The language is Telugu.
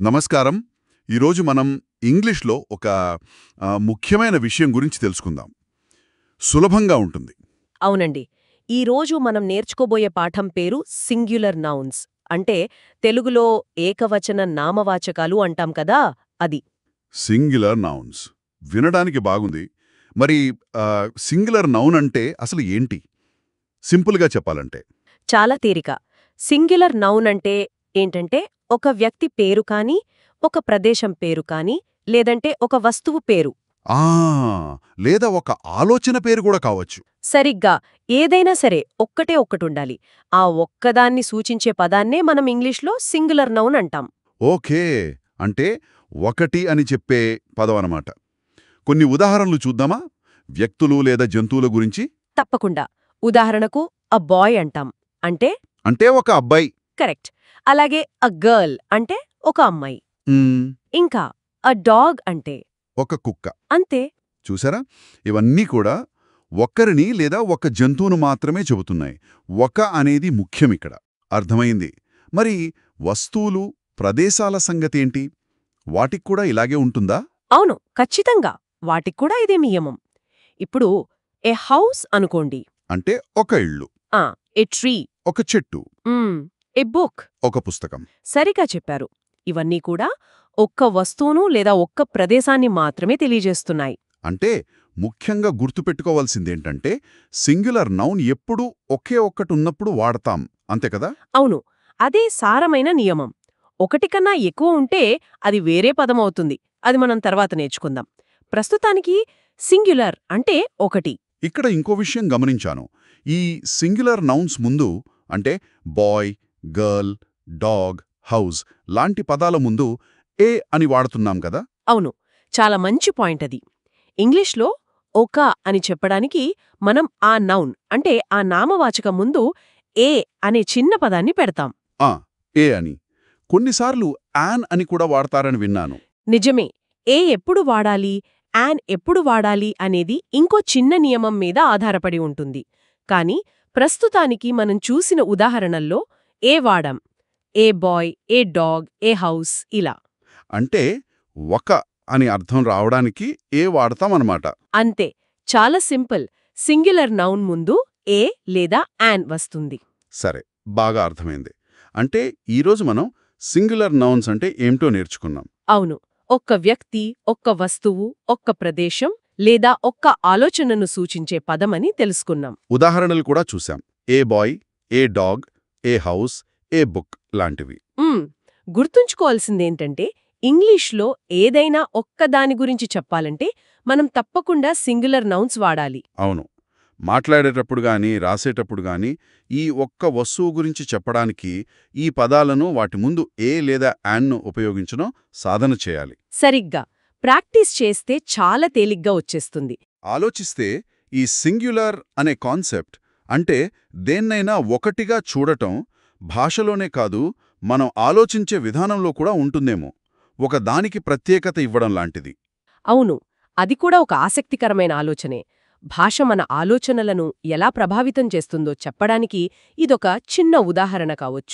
నమస్కారం. ఈరోజు మనం ఇంగ్లీష్లో ఒక ముఖ్యమైన విషయం గురించి తెలుసుకుందాం. సులభంగా ఉంటుంది. అవునండి. ఈరోజు మనం నేర్చుకోబోయే పాఠం పేరు సింగ్యులర్ నౌన్స్. అంటే తెలుగులో ఏకవచన నామవాచకాలు అంటాం కదా అది. సింగులర్ నౌన్స్ వినడానికి బాగుంది. మరి సింగులర్ నౌన్ అంటే అసలు ఏంటి? సింపుల్గా చెప్పాలంటే. చాలా తేలిక. సింగ్యులర్ నౌన్ అంటే ఏంటంటే ఒక వ్యక్తి పేరు కానీ, ఒక ప్రదేశం పేరు కానీ, లేదంటే ఒక వస్తువు పేరు. ఆ లేదా ఒక ఆలోచన పేరు కూడా కావచ్చు. సరిగ్గా ఏదైనా సరే ఒక్కటే ఒక్కటుండాలి. ఆ ఒక్కదాన్ని సూచించే పదాన్నే మనం ఇంగ్లీష్లో సింగులర్ నౌన్ అంటాం. ఓకే. అంటే ఒకటి అని చెప్పే పదం అన్నమాట. కొన్ని ఉదాహరణలు చూద్దామా? వ్యక్తులు లేదా జంతువుల గురించి. తప్పకుండా. ఉదాహరణకు అ బాయ్ అంటాం. అంటే అంటే ఒక అబ్బాయి. కరెక్ట్. అలాగే అ గర్ల్ అంటే ఒక అమ్మాయి. మ్, ఇంకా అ డాగ్ అంటే ఒక కుక్క. అంతే. చూసారా? ఇవన్నీ కూడా ఒక్కరిని లేదా ఒక జంతువును మాత్రమే చెబుతున్నాయి. ఒక అనేది ముఖ్యమిక్కడ. అర్థమైంది. మరి వస్తువులు, ప్రదేశాల సంగతేంటి? వాటిక్కూడా ఇలాగే ఉంటుందా? అవును, ఖచ్చితంగా. వాటిక్కూడా ఇదే నియమం. ఇప్పుడు ఎ హౌస్ అనుకోండి. అంటే ఒక ఇళ్ళు, ఆ ఎ ట్రీ, ఒక చెట్టు, ఎ బుక్. ఒక పుస్తకం. సరిగా చెప్పారు. ఇవన్నీ కూడా ఒక్క వస్తువును లేదా ఒక్క ప్రదేశాన్ని మాత్రమే తెలియజేస్తున్నాయి. అంటే ముఖ్యంగా గుర్తుపెట్టుకోవాల్సిందేంటంటే సింగులర్ నౌన్ ఎప్పుడూ ఒకే ఒక్కటున్నప్పుడు వాడతాం. అంతే కదా? అవును, అదే సారమైన నియమం. ఒకటి కన్నా ఎక్కువ ఉంటే అది వేరే పదమవుతుంది. అది మనం తర్వాత నేర్చుకుందాం. ప్రస్తుతానికి సింగ్యులర్ అంటే ఒకటి. ఇక్కడ ఇంకో విషయం గమనించాను. ఈ సింగులర్ నౌన్స్ ముందు అంటే బాయ్, గర్ల్, డాగ్, హౌస్ లాంటి పదాల ముందు ఏ అని వాడుతున్నాం కదా? అవును, చాలా మంచి పాయింట్ అది. ఇంగ్లీష్లో ఒక అని చెప్పడానికి మనం ఆ నౌన్ అంటే ఆ నామవాచకం ముందు ఏ అనే చిన్న పదాన్ని పెడతాం. ఆ ఏ అని. కొన్నిసార్లు యాన్ అని కూడా వాడతారని విన్నాను. నిజమే. ఏ ఎప్పుడు వాడాలి, యాన్ ఎప్పుడు వాడాలి అనేది ఇంకో చిన్న నియమం మీద ఆధారపడి ఉంటుంది. కానీ ప్రస్తుతానికి మనం చూసిన ఉదాహరణల్లో ఏ వాడాం. ఏ బాయ్, ఏ డాగ్, ఏ హౌస్ ఇలా. అంటే ఒక అని అర్థం రావడానికి ఏ వాడతామన్నమాట. అంతే. చాలా సింపుల్. సింగులర్ నౌన్ ముందు ఏ లేదా యాన్ వస్తుంది. సరే, బాగా అర్థమైంది. అంటే ఈరోజు మనం సింగులర్ నౌన్స్ అంటే ఏమిటో నేర్చుకున్నాం. అవును, ఒక్క వ్యక్తి, ఒక్క వస్తువు, ఒక్క ప్రదేశం లేదా ఒక్క ఆలోచనను సూచించే పదమని తెలుసుకున్నాం. ఉదాహరణలు కూడా చూశాం. ఏ బాయ్, ఏ డాగ్, ఏ హౌస్, ఏ బుక్ లాంటివి. గుర్తుంచుకోవాల్సిందేంటంటే ఇంగ్లీష్లో ఏదైనా ఒక్కదాని గురించి చెప్పాలంటే మనం తప్పకుండా సింగులర్ నౌన్స్ వాడాలి. అవును. మాట్లాడేటప్పుడు గాని, రాసేటప్పుడు గాని ఈ ఒక్క వస్తువు గురించి చెప్పడానికి ఈ పదాలను వాటి ముందు ఏ లేదా యాన్ను ఉపయోగించడం సాధన చేయాలి. సరిగ్గా ప్రాక్టీస్ చేస్తే చాలా తేలిగ్గా వచ్చేస్తుంది. ఆలోచిస్తే ఈ సింగ్యులర్ అనే కాన్సెప్ట్ అంటే దేన్నైనా ఒకటిగా చూడటం భాషలోనే కాదు, మనం ఆలోచించే విధానంలో కూడా ఉంటుందేమో. ఒక దానికి ప్రత్యేకత ఇవ్వడం లాంటిది. అవును, అది కూడా ఒక ఆసక్తికరమైన ఆలోచనే. భాష మన ఆలోచనలను ఎలా ప్రభావితం చేస్తుందో చెప్పడానికి ఇదొక చిన్న ఉదాహరణ కావచ్చు.